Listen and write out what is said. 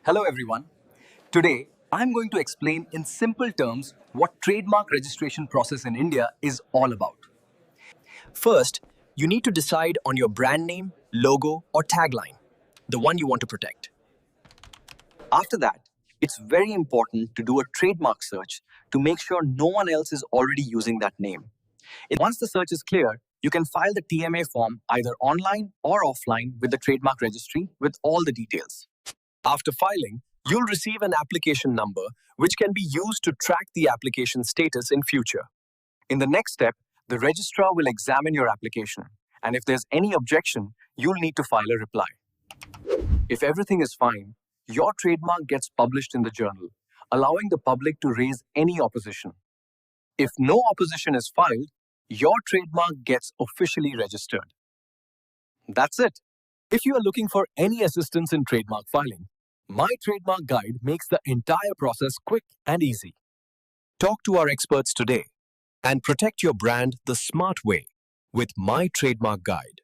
Hello everyone. Today, I'm going to explain in simple terms what trademark registration process in India is all about. First, you need to decide on your brand name, logo, or tagline, the one you want to protect. After that, it's very important to do a trademark search to make sure no one else is already using that name. Once the search is clear, you can file the TMA form either online or offline with the trademark registry with all the details. After filing, you'll receive an application number which can be used to track the application status in future. In the next step, the registrar will examine your application, and if there's any objection, you'll need to file a reply. If everything is fine, your trademark gets published in the journal, allowing the public to raise any opposition. If no opposition is filed, your trademark gets officially registered. That's it. If you are looking for any assistance in trademark filing, my trademark guide makes the entire process quick and easy. Talk to our experts today and protect your brand the smart way with my trademark guide.